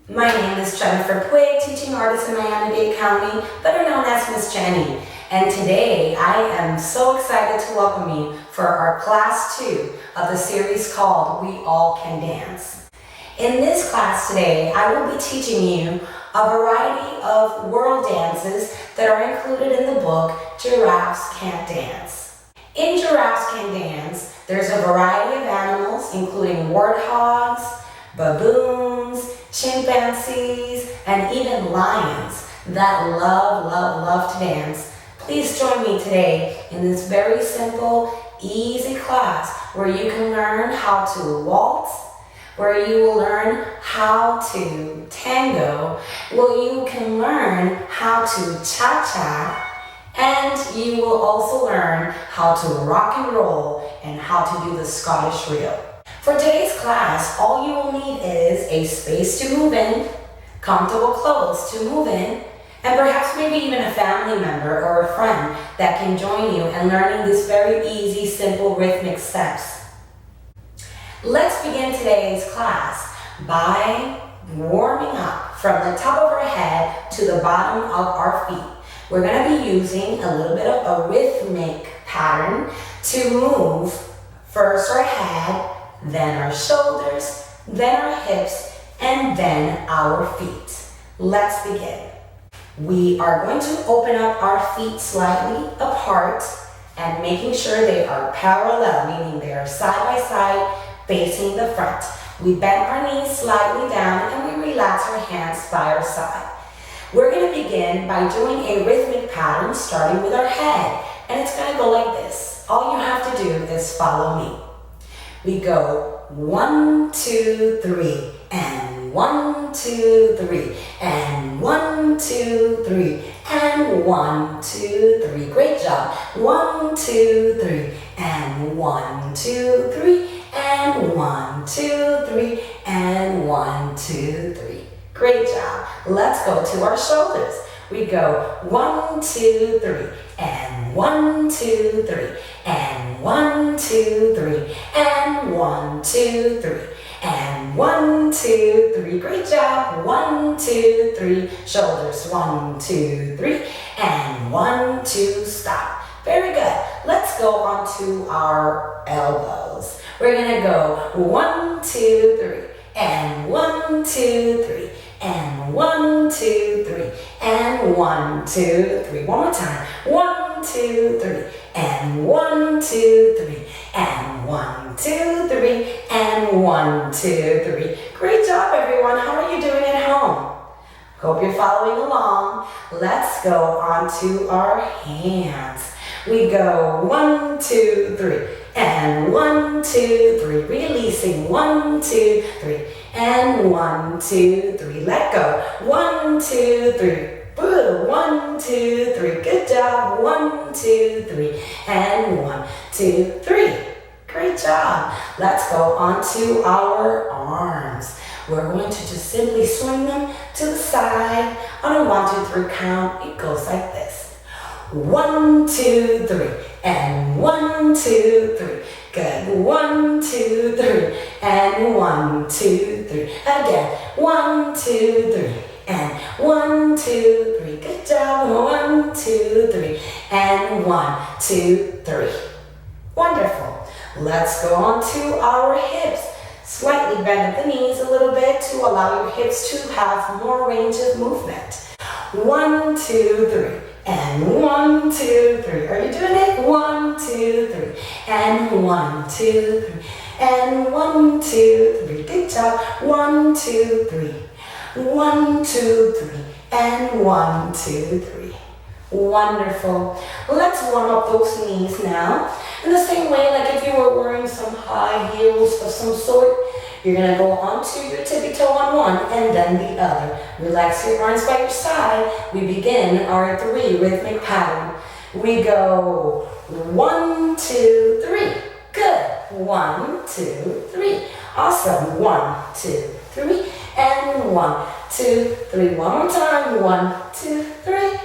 My name is Jennifer Puig, teaching artist in Miami-Dade County, better known as Miss Jenny. And today I am so excited to welcome you for our class 2 of the series called We All Can Dance. In this class today, I will be teaching you a variety of world dances that are included in the book Giraffes Can't Dance. In Giraffes Can Dance, there's a variety of animals including warthogs, baboons, chimpanzees, and even lions that love to dance. Please join me today in this very simple, easy class where you can learn how to waltz, where you will learn how to tango, where you can learn how to cha-cha, and you will also learn how to rock and roll and how to do the Scottish reel. For today's class, all you will need is a space to move in, comfortable clothes to move in, and perhaps maybe even a family member or a friend that can join you in learning these very easy, simple rhythmic steps. Let's begin today's class by warming up from the top of our head to the bottom of our feet. We're going to be using a little bit of a rhythmic pattern to move first our head, then our shoulders, then our hips, and then our feet. Let's begin. We are going to open up our feet slightly apart and making sure they are parallel, meaning they are side by side facing the front. We bend our knees slightly down and we relax our hands by our side. We're going to begin by doing a rhythmic pattern starting with our head, and it's going to go like this. All you have to do is follow me. We go 1, 2, 3, and 1, 2, 3, and 1, 2, 3, and 1, 2, 3. Great job. 1, 2, 3, and 1, 2, 3, and 1, 2, 3, and 1, 2, 3. Great job. Let's go to our shoulders. We go 1, 2, 3, and 1, 2, 3, and 1, 2, 3, and 1, 2, 3, and 1, 2, 3. Great job. 1, 2, 3. Shoulders. 1, 2, 3, and 1, 2. Stop. Very good. Let's go on to our elbows. We're gonna go 1, 2, 3, and 1, 2, 3. And 1, 2, 3, and 1, 2, 3. One more time. 1, 2, 3, and 1, 2, 3, and 1, 2, 3, and 1, 2, 3. Great job, everyone. How are you doing at home? Hope you're following along. Let's go on to our hands. We go 1, 2, 3, and 1, 2, 3. Releasing 1, 2, 3. And 1, 2, 3, let go. 1, 2, 3. Boo. 1, 2, 3. Good job. 1, 2, 3. And 1, 2, 3. Great job. Let's go on to our arms. We're going to just simply swing them to the side on a 1, 2, 3 count. It goes like this. 1, 2, 3. And 1, 2, 3. Good. 1, 2, 3, and 1, 2, 3. Again. 1, 2, 3, and 1, 2, 3. Good job. 1, 2, 3, and 1, 2, 3. Wonderful. Let's go on to our hips. Slightly bend at the knees a little bit to allow your hips to have more range of movement. 1, 2, 3. And 1, 2, 3. Are you doing it? 1, 2, 3. And 1, 2, 3. And 1, 2, 3. Good job. 1, 2, 3. 1, 2, 3. And 1, 2, 3. Wonderful. Let's warm up those knees now. In the same way, like if you were wearing some high heels of some sort, you're going to go onto your tippy toe on one and then the other. Relax your arms by your side. We begin our 3 rhythmic pattern. We go 1, 2, 3. Good. 1, 2, 3. Awesome. 1, 2, 3. And 1, 2, 3. One more time. 1, 2, 3.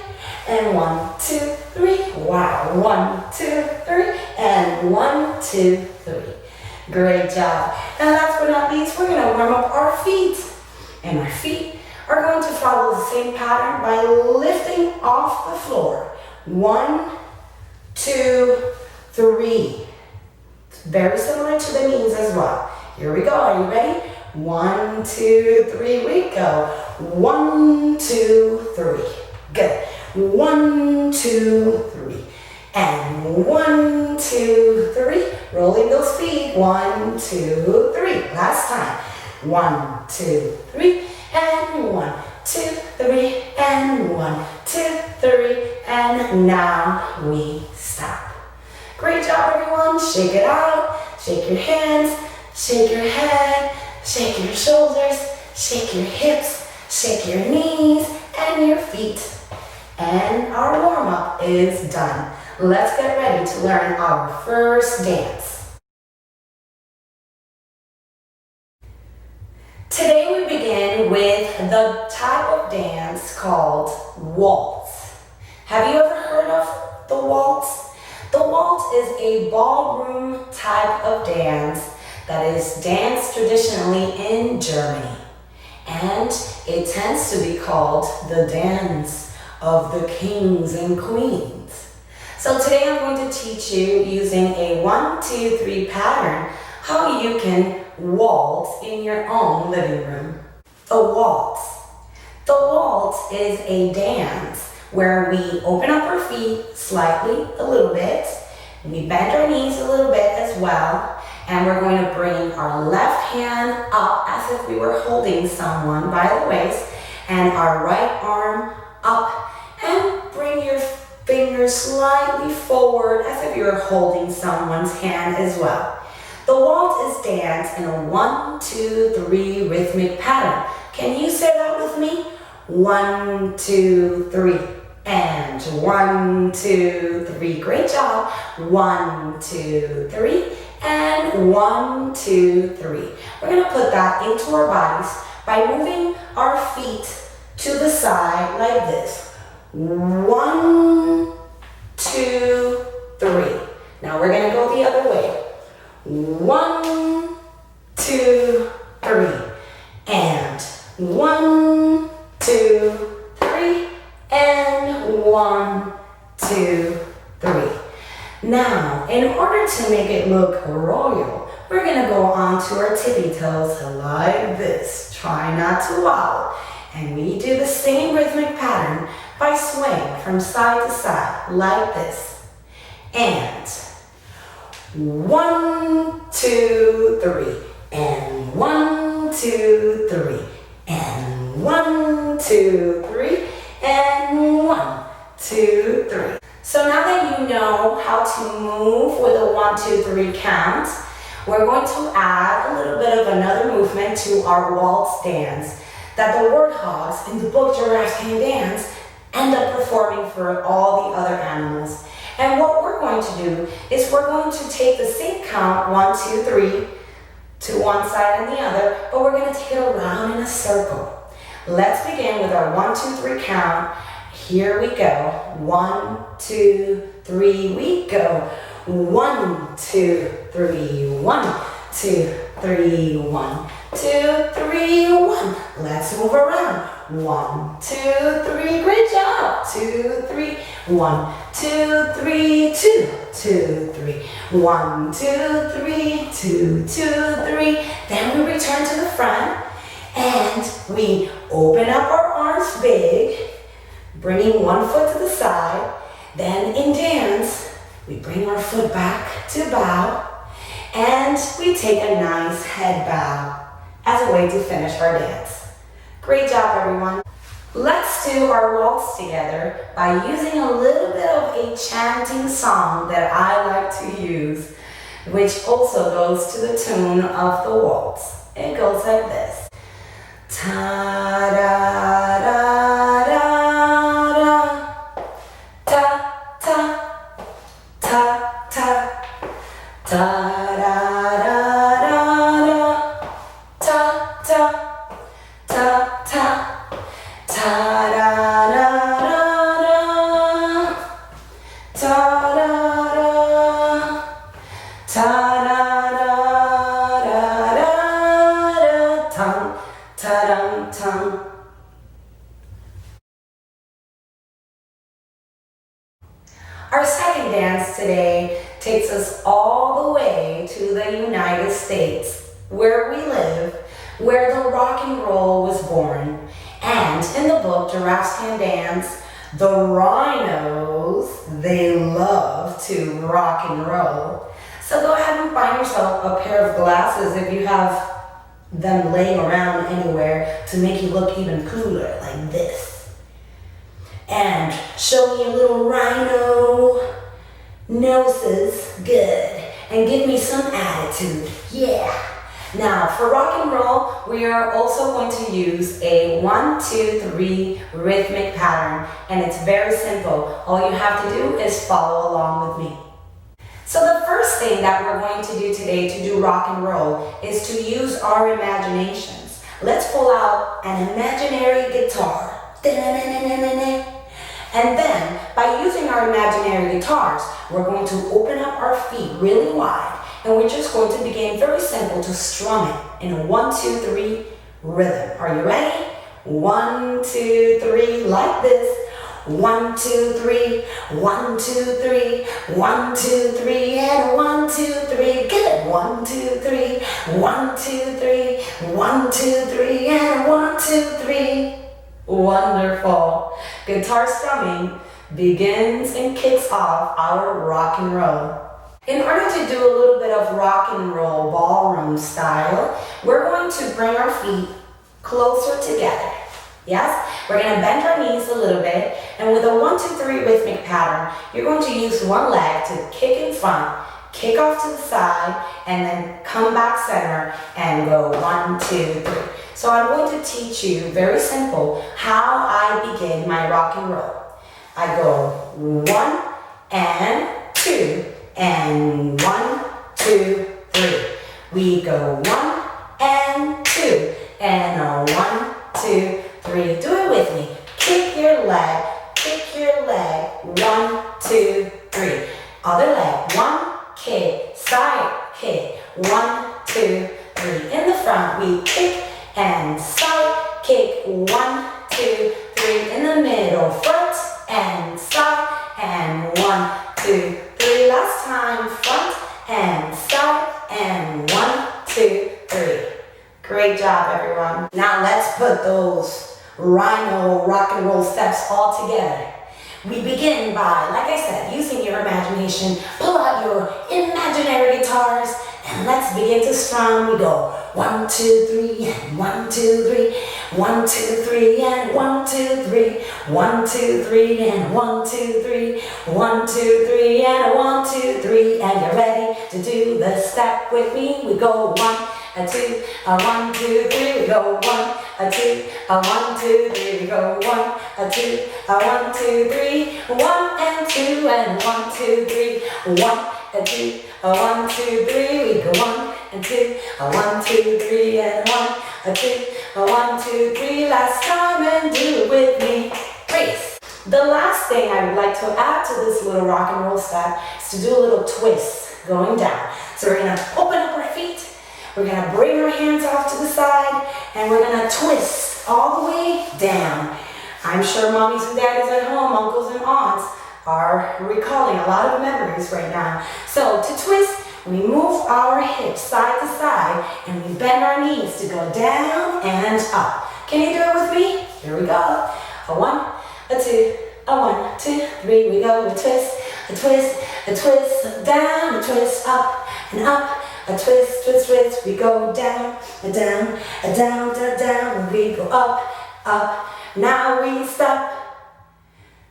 And 1, 2, 3. Wow. 1, 2, 3. And 1, 2, 3. Great job. And last but not least, we're going to warm up our feet. And our feet are going to follow the same pattern by lifting off the floor. 1, 2, 3. It's very similar to the knees as well. Here we go. Are you ready? 1, 2, 3. We go. 1, 2, 3. Good. 1, 2, 3. And 1, 2, 3. Rolling those feet. 1, 2, 3. Last time. 1, 2, 3. And 1, 2, 3. And 1, 2, 3. And now we stop. Great job, everyone. Shake it out. Shake your hands. Shake your head. Shake your shoulders. Shake your hips. Shake your knees and your feet. And our warm-up is done. Let's get ready to learn our first dance. Today we begin with the type of dance called waltz. Have you ever heard of the waltz? The waltz is a ballroom type of dance that is danced traditionally in Germany. And it tends to be called the dance of the kings and queens. So today I'm going to teach you using a 1, 2, 3 pattern how you can waltz in your own living room. The waltz. The waltz is a dance where we open up our feet slightly, a little bit. We bend our knees a little bit as well. And we're going to bring our left hand up as if we were holding someone by the waist. And our right arm up. And bring your fingers slightly forward as if you were holding someone's hand as well. The waltz is danced in a 1, 2, 3 rhythmic pattern. Can you say that with me? 1, 2, 3. And 1, 2, 3. Great job. 1, 2, 3. And 1, 2, 3. We're going to put that into our bodies by moving our feet to the side like this. 1, 2, 3. Now we're going to go the other way. 1, 2, 3. And 1, 2, 3. And 1, 2, 3. Now, in order to make it look royal, we're going to go on to our tippy toes like this. Try not to wobble. And we do the same rhythmic pattern by swaying from side to side like this. And 1, 2, 3. And 1, 2, 3. And 1, 2, 3. And 1, 2, 3. So now that you know how to move with a 1, 2, 3 count, we're going to add a little bit of another movement to our waltz dance that the warthogs in the book Giraffes Can Dance end up performing for all the other animals. And what we're going to do is we're going to take the same count, 1, 2, 3, to one side and the other, but we're going to take it around in a circle. Let's begin with our 1, 2, 3 count. Here we go. 1, 2, 3, we go. 1, 2, 3, 1, 2, 3, 1, 2, 3, 1. Let's move around. 1, 2, 3, great job. 2, 3, 1, 2, 3, 2, 2, 3. 1, 2, 3, 2, 2, 3. Then we return to the front and we open up our arms big, bringing one foot to the side. Then in dance, we bring our foot back to bow and we take a nice head bow as a way to finish our dance. Great job, everyone. Let's do our waltz together by using a little bit of a chanting song that I like to use, which also goes to the tune of the waltz. It goes like this. Ta-da-da-da-da, ta-ta, ta-ta, ta-da-da-da-da, ta-ta, ta-ta, ta-da-da-da-da, ta-da-da, ta-da-da-da-da, Ta-dum-tum. Our second dance today takes us all the way to the United States, where we live, where the rock and roll was born. And in the book, Giraffes Can Dance, the rhinos, they love to rock and roll. So go ahead and find yourself a pair of glasses if you have them laying around anywhere to make you look even cooler, like this. And show me your little rhino noses, good. And give me some attitude, yeah. Now, for rock and roll, we are also going to use a 1, 2, 3 rhythmic pattern, and it's very simple. All you have to do is follow along with me. So the first thing that we're going to do today to do rock and roll is to use our imaginations. Let's pull out an imaginary guitar. And then, by using our imaginary guitars, we're going to open up our feet really wide. And we're just going to begin very simple to strum it in a 1, 2, 3 rhythm. Are you ready? 1, 2, 3, like this. 1, 2, 3, 1, 2, 3, 1, 2, 3, and 1, 2, 3. Good. 1, 2, 3, 1, 2, 3, 1, 2, 3, and 1, 2, 3. Wonderful. Guitar strumming begins and kicks off our rock and roll. In order to do a little bit of rock and roll ballroom style, we're going to bring our feet closer together. Yes? We're going to bend our knees a little bit, and with a 1, 2, 3 rhythmic pattern, you're going to use one leg to kick in front, kick off to the side, and then come back center and go 1, 2, 3. So I'm going to teach you, very simple, how I begin my rock and roll. I go 1 and 2 and 1, 2, 3. We go 1 and 2 and a 1, 2, 3. Do it with me. Kick your leg, 1, 2, 3. Other leg, 1, kick, side kick, 1, 2, 3. In the front, we kick and side kick, 1, 2, 3. In the middle, front and side and 1, 2, 3. Last time, front and side and 1, 2, 3. Great job, everyone. Now let's put those rhino rock and roll steps all together. We begin by, like I said, using your imagination. Pull out your imaginary guitars and let's begin to strum. We go 1, 2, 3 and 1, 2, 3. 1, 2, 3 and 1, 2, 3. 1, 2, 3 and 1, 2, 3. 1, 2, 3 and 1, 2, 3. And you're ready to do the step with me. We go 1, a 2, a 1, 2, 3. We go 1, a 2, a 1, 2, 3. We go 1, a 2, a 1, 2, 3. 1 and 2 and 1, 2, 3. 1, a 2, a 1, 2, 3. We go 1 and 2, a 1, 2, 3 and 1, a 2, a 1, 2, 3. Last time and do it with me. Brace. The last thing I would like to add to this little rock and roll step is to do a little twist going down. So we're going to open up our feet. We're going to bring our hands off to the side and we're going to twist all the way down. I'm sure mommies and daddies at home, uncles and aunts are recalling a lot of memories right now. So to twist, we move our hips side to side and we bend our knees to go down and up. Can you do it with me? Here we go. A 1, a 2, a 1, 2, 3. We go. A twist, a twist, a twist, down, a twist, up and up. A twist, twist, twist. We go down, a down, a down, a down. We go up, up. Now we stop.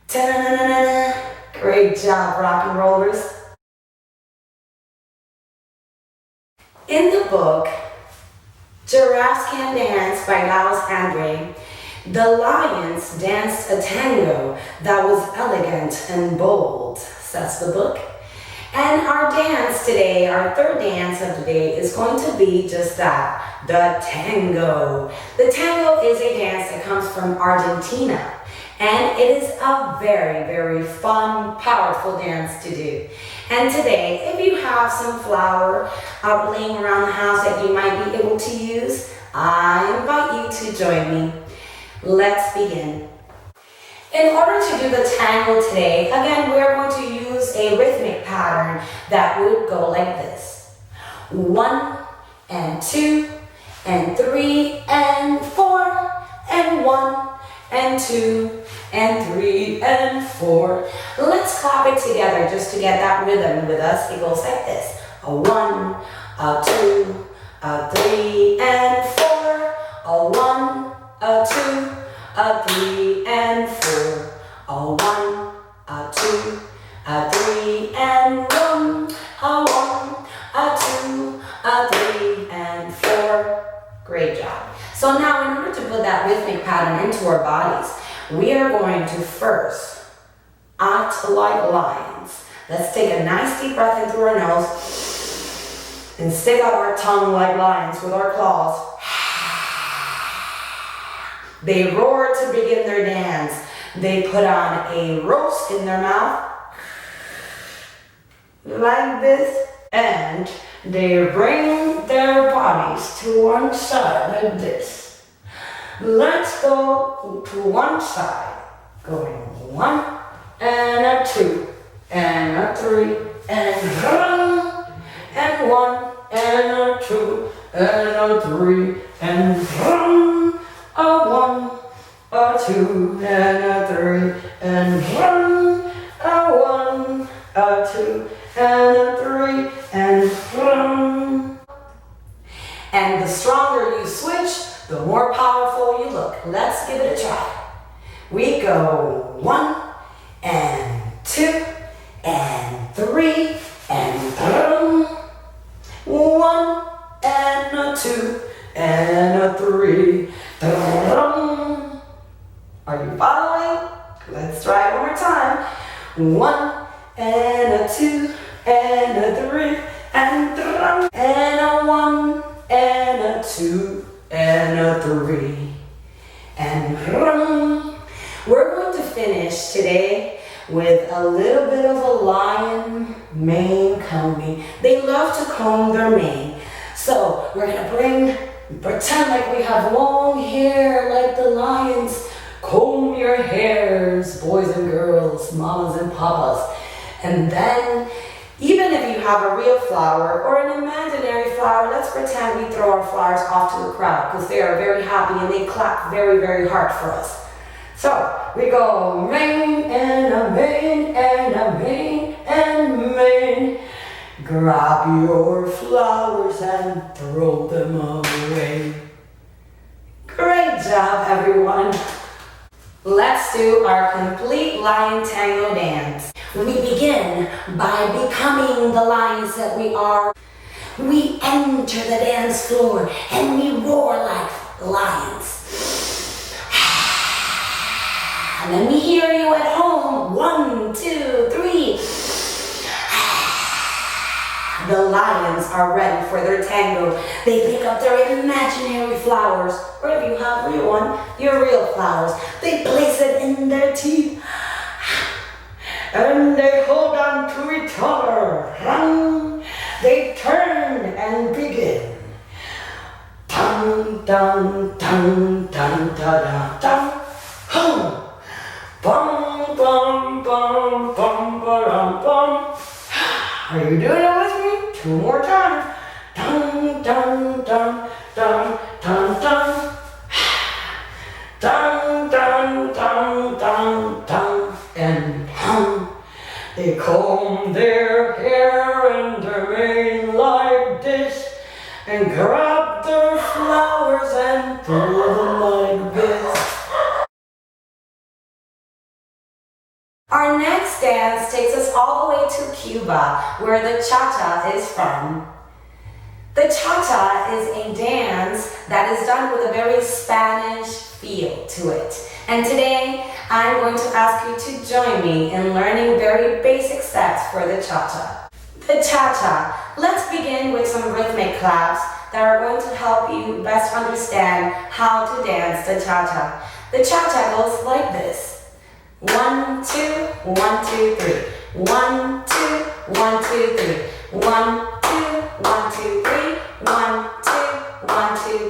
Ta-na-na-na-na. Great job, rock and rollers. In the book, Giraffes Can Dance by WALTZ, the lions danced a tango that was elegant and bold, says the book. And our dance today, our third dance of the day, is going to be just that, the tango. The tango is a dance that comes from Argentina. And it is a very, very fun, powerful dance to do. And today, if you have some flour laying around the house that you might be able to use, I invite you to join me. Let's begin. In order to do the tango today, again, we're going to use a rhythmic pattern that would go like this. 1 and 2 and 3 and 4 and 1 and 2 and 3 and 4. Let's clap it together just to get that rhythm with us. It goes like this. A 1, a 2, a 3 and 4. A 1, a 2, a 3 and 4. A 1, a 2, a 3 and 1. A 1, a 2, a 3 and 4. Great job. So now in order to put that rhythmic pattern into our bodies, we are going to first act like lions. Let's take a nice deep breath in through our nose and stick out our tongue like lions with our claws. They roar to begin their dance. They put on a roast in their mouth like this, and they bring their bodies to one side like this. Let's go to one side. Going 1 and a 2 and a 3 and 1 and 1 and a 2 and a 3 and 1. A 1, a 2 and a 3 and 1. A 1, a 2 and a 3 and 1. And the stronger you switch, the more powerful you look. Let's give it a try. We go 1 and 2 and 3 and 1 and a 2 and a 3. Are you following? Let's try it one more time. 1 and a 2 and a 3 and a 1 and a 2 and a 3 and we're going to finish today with a little bit of a lion mane combing. They love to comb their mane. So we're going to pretend like we have long hair like the lions. Comb your hairs, boys and girls, mamas and papas. And then, even if you have a real flower or an imaginary flower, let's pretend we throw our flowers off to the crowd because they are very happy and they clap very, very hard for us. So, we go mane and a mane and a mane and mane. Grab your flowers and throw them away. Great job, everyone. Let's do our complete lion tango dance. We begin by becoming the lions that we are. We enter the dance floor and we roar like lions. And then we hear you at home. 1, 2, 3. The lions are ready for their tango. They pick up their imaginary flowers, or if you have real one, your real flowers. They place it in their teeth, and they hold on to each other. They turn and begin. Dun dun dun dun dun dun. Hum. Bum bum bum bum bum bum. Are you doing it with me? 2 more times. Dun dun dun dun dun dun. Dun dun dun dun dun. And hum. They comb their hair and their mane like this, and grab their flowers and throw them like this. Our next dance takes us all the way to Cuba, where the cha-cha is from. The cha-cha is a dance that is done with a very Spanish feel to it. And today, I'm going to ask you to join me in learning very basic steps for the cha-cha. The cha-cha. Let's begin with some rhythmic claps that are going to help you best understand how to dance the cha-cha. The cha-cha goes like this. 1, 2, 1, 2, 3. 1, 2, 1, 2, 3. 1, 2, 1, 2, 3. 1, 2, 1, 2, 3.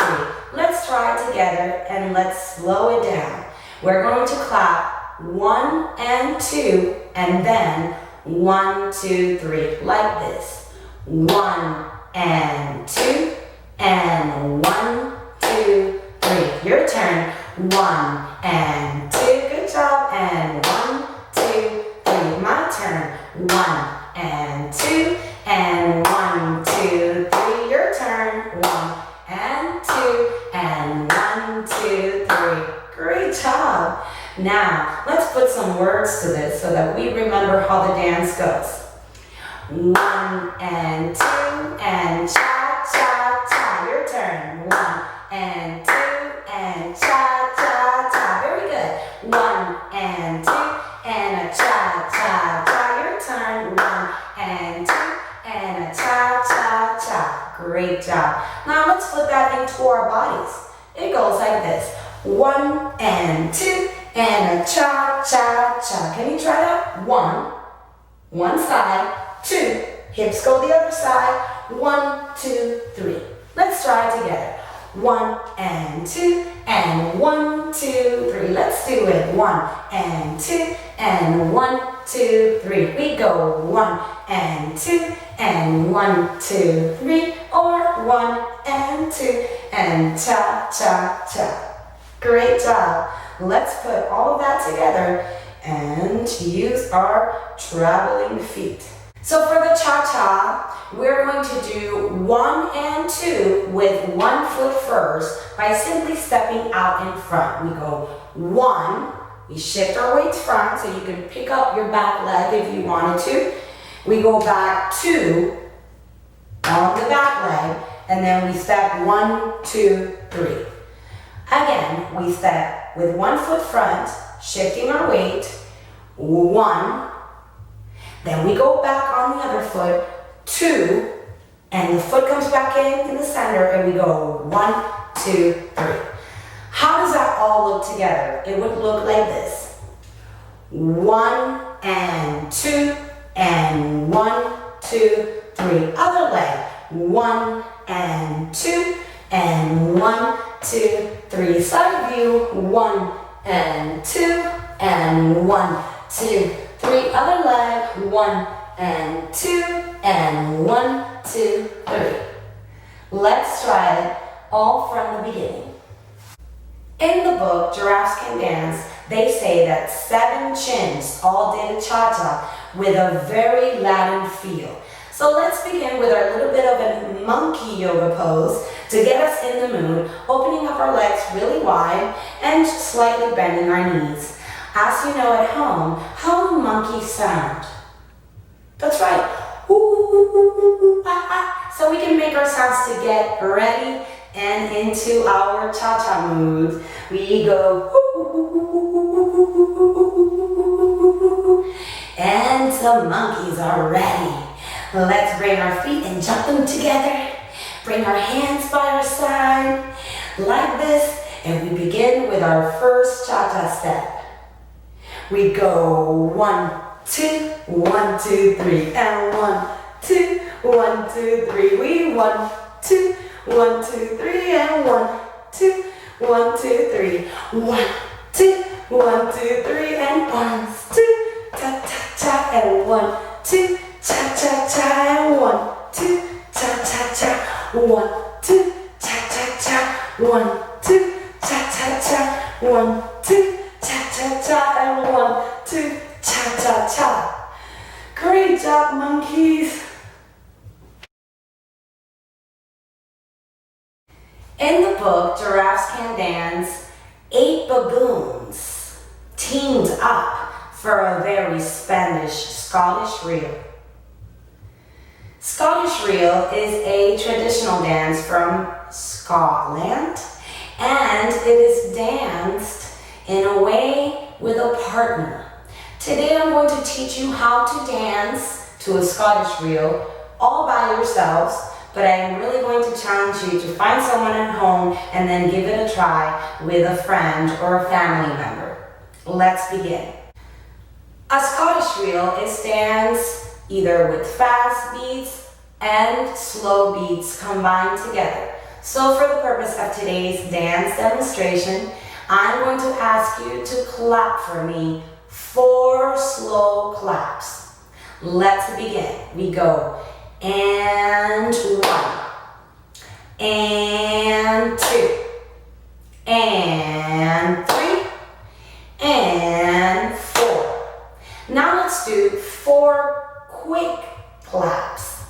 Let's try it together and let's slow it down. We're going to clap 1 and 2 and then 1, 2, 3 like this. 1 and 2 and 1, 2, 3. Your turn. 1 and 2. Good job. And 1, 2, 3. My turn. 1 and 2 and 1, 2, 3. Your turn. 1 and 2 and 1, 2, 3. Great job. Now, let's put some words to this so that we remember how the dance goes. 1 and 2 and cha, cha, cha. Your turn. 1 and 2 and cha, cha, cha. Very good. 1 and 2 and a cha, cha, cha. Your turn. 1 and 2 and a cha, cha, cha. Great job. Now let's put that into our bodies. It goes like this. 1 and 2 and a cha, cha, cha. Can you try that? 1, one side, 2, hips go the other side, 1, 2, 3. Let's try it together. 1 and 2 and 1, 2, 3. Let's do it. 1 and 2 and 1, 2, 3. We go 1 and 2 and 1, 2, 3, or 1 and 2 and cha, cha, cha. Great job. Let's put all of that together and use our traveling feet. So for the cha-cha, we're going to do 1 and 2 with 1 foot first by simply stepping out in front. We go 1, we shift our weight front so you can pick up your back leg if you wanted to. We go back 2 on the back leg and then we step 1, 2, 3. Again, we step with 1 foot front, shifting our weight, 1, then we go back on the other foot, 2, and the foot comes back in the center, and we go 1, 2, 3. How does that all look together? It would look like this. 1 and 2 and 1, 2, 3. Other leg. 1 and 2 and 1, 2, 3. Side view. 1 and 2 and 1, 2, 3. Other leg. 1 and 2 and 1, 2, 3. Let's try it all from the beginning. In the book, Giraffes Can Dance, they say that 7 chimps all did a cha-cha with a very Latin feel. So let's begin with our little bit of a monkey yoga pose to get us in the mood, opening up our legs really wide and slightly bending our knees. As you know at home, how do monkeys sound? That's right. Ooh, ah, ah. So we can make our sounds to get ready and into our cha-cha mood. We go and the monkeys are ready. Let's bring our feet and jump them together. Bring our hands by our side like this, and we begin with our first cha-cha step. We go 1, 2, 1, 2, 3, and 1, 2, 1, 2, 3. We 1, 2, 1, 2, 3, and 1, 2, 1, 2, 3. 1, 2, 1, 2, 3, and 1, 2, cha cha cha, and 1, 2, cha cha cha, and 1, 2, cha cha cha, 1, 2, cha cha cha, 1, 2, cha cha cha, 1, 2, cha cha cha, and 1, 2, cha cha cha. Great job, monkeys. In the book, Giraffes Can Dance, 8 baboons teamed up for a very Scottish reel. Scottish reel is a traditional dance from Scotland, and it is danced in a way with a partner. Today I'm going to teach you how to dance to a Scottish reel all by yourselves, but I'm really going to challenge you to find someone at home and then give it a try with a friend or a family member. Let's begin. A Scottish reel is danced either with fast beats and slow beats combined together. So for the purpose of today's dance demonstration, I'm going to ask you to clap for me 4 slow claps. Let's begin. We go and 1, and 2, and 3, and 4. Now let's do 4 quick claps.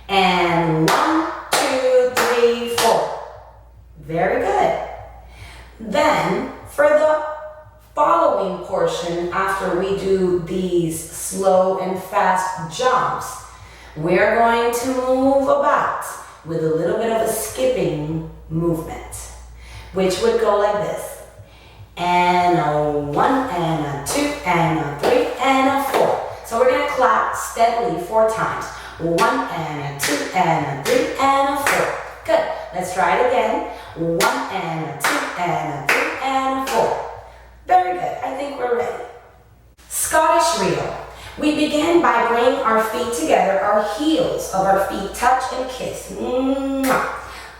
And 1, 2, 3, 4. Very good. Then for the following portion, after we do these slow and fast jumps, we're going to move about with a little bit of a skipping movement, which would go like this. And a 1, and a 2, and a 3, and a 4. So we're going to clap steadily 4 times. 1, and a 2, and a 3, and a 4. Good. Let's try it again. 1, and a 2, and a 3, and a 4. Very good. I think we're ready. Scottish reel. We begin by bringing our feet together. Our heels of our feet touch and kiss. Mwah.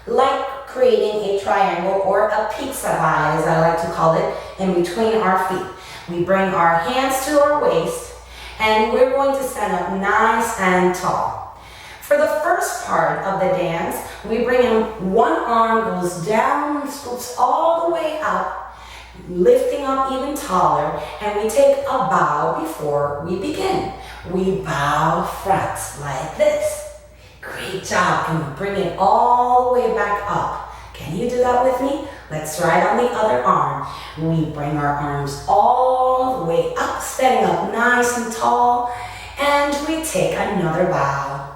Like creating a triangle or a pizza pie, as I like to call it, in between our feet. We bring our hands to our waist, and we're going to stand up nice and tall. For the first part of the dance, we bring in one arm goes down, scoops all the way up, lifting up even taller, and we take a bow before we begin. We bow front like this. Great job. And we bring it all the way back up. Can you do that with me? Let's try it on the other arm. We bring our arms all the way up, standing up nice and tall, and we take another bow.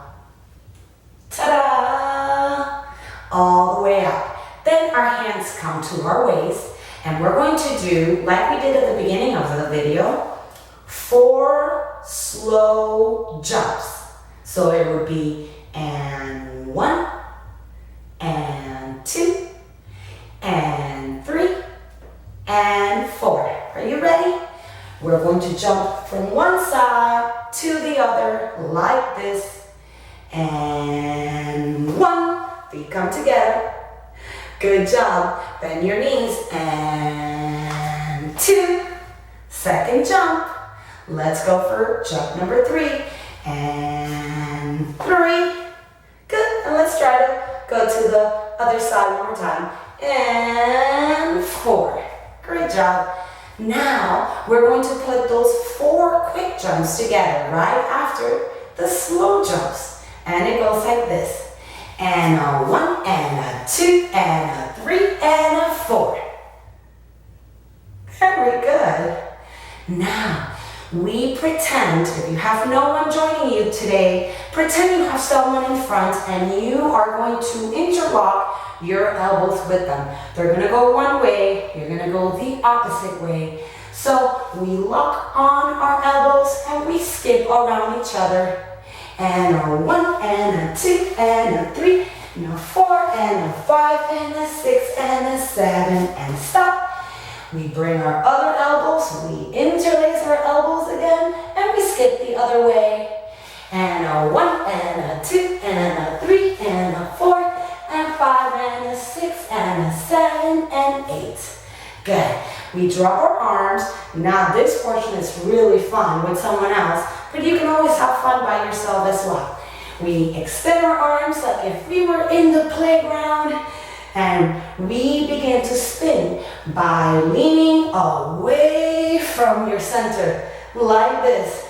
Ta-da! All the way up. Then our hands come to our waist, and we're going to do, like we did at the beginning of the video, 4 slow jumps. So it would be and 1, and 2, and 3, and 4. Are you ready? We're going to jump from one side to the other like this. And 1, feet come together. Good job. Bend your knees. And 2, second jump. Let's go for jump number 3. And 3. Good. And let's try to go to the other side one more time. And 4. Great job. Now we're going to put those 4 quick jumps together right after the slow jumps. And it goes like this. And a 1, and a 2, and a 3, and a 4. Very good. Now, we pretend, if you have no one joining you today, pretend you have someone in front and you are going to interlock your elbows with them. They're going to go one way, you're going to go the opposite way. So we lock on our elbows and we skip around each other. And a 1, and a 2, and a 3, and a 4, and a 5, and a 6, and a 7, and stop. We bring our other elbows, we interlace our elbows again, and we skip the other way. And a 1, and a 2, and a 3, and a 4, and 5, and a 6, and a 7, and 8. Good. We drop our arms. Now this portion is really fun with someone else, but you can always have fun by yourself as well. We extend our arms like if we were in the playground, and we begin to spin by leaning away from your center like this.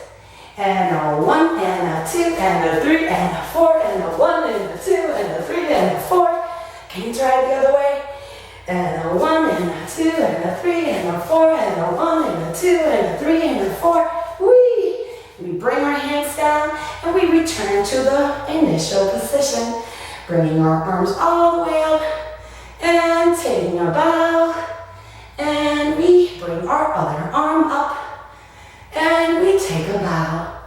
And a 1, and a 2, and a 3, and a 4, and a 1, and a 2, and a 3, and a 4. Can you try it the other way? And a 1, and a 2, and a 3, and a 4, and a 1, and a 2, and a 3, and a 4. Whee! We bring our hands down and we return to the initial position, bringing our arms all the way up and taking a bow. And we bring our other arm up and we take a bow.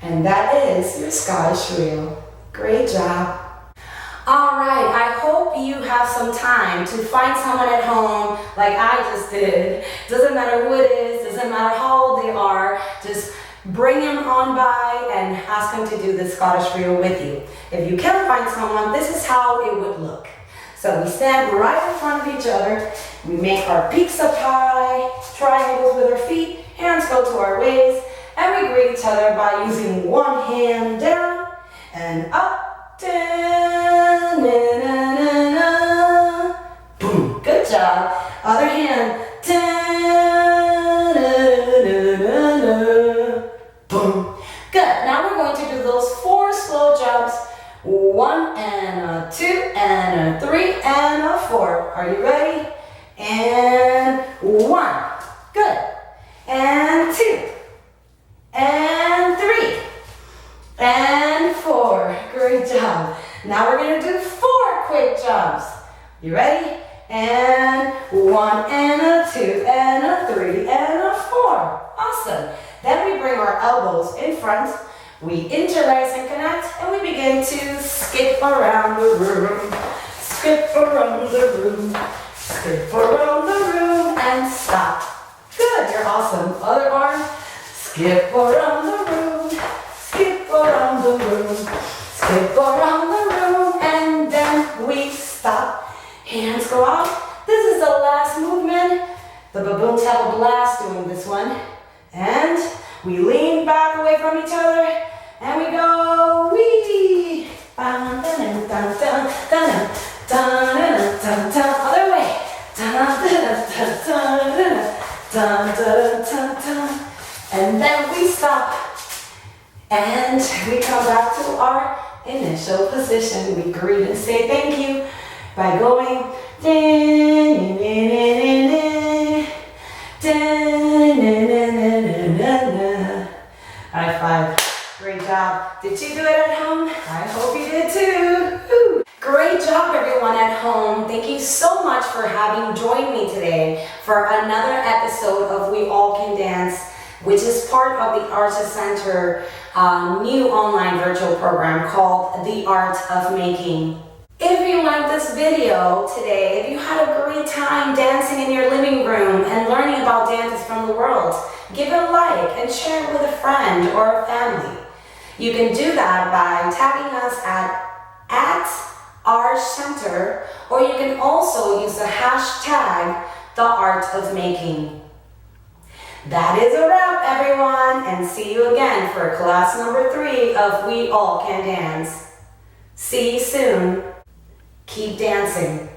And that is your Scottish reel. Great job. All right, I hope you have some time to find someone at home like I just did. Doesn't matter who it is, doesn't matter how old they are, just bring him on by and ask him to do the Scottish reel with you. If you can't find someone, this is how it would look. So we stand right in front of each other. We make our beaks up high, triangles with our feet, hands go to our waist, and we greet each other by using one hand down and up, down, na, na, na, na. Boom, good job. Other hand, down, na, na, na, na. Boom. Good. Now we're going to do those 4 slow jumps. 1 and a 2 and a 3 and a 4. Are you ready? And 1. Good. And 2. And 3. And 4. Great job. Now we're going to do 4 quick jumps. You ready? And 1 and a 2 and a 3 and a 4. Awesome. Then we bring our elbows in front. We interlace and connect, and we begin to skip around the room. Skip around the room. Skip around the room and stop. Good, you're awesome. Other arm. Skip around the room. Skip around the room. Skip around the room, and then we stop. Hands go out. This is the last movement. The baboons have a blast doing this one. And we lean back away from each other. And we go, wee! Other way. And then we stop. And we come back to our initial position. We greet and say thank you by going. High five. Great job. Did you do it at home? I hope you did too. Woo. Great job, everyone at home. Thank you so much for having joined me today for another episode of We All Can Dance, which is part of the Arts Center new online virtual program called The Art of Making. If you liked this video today, if you had a great time dancing in your living room and learning about dances from the world, give it a like and share it with a friend or a family. You can do that by tagging us at our center, or you can also use the hashtag The Art of Making. That is a wrap, everyone, and see you again for class number 3 of We All Can Dance. See you soon. Keep dancing.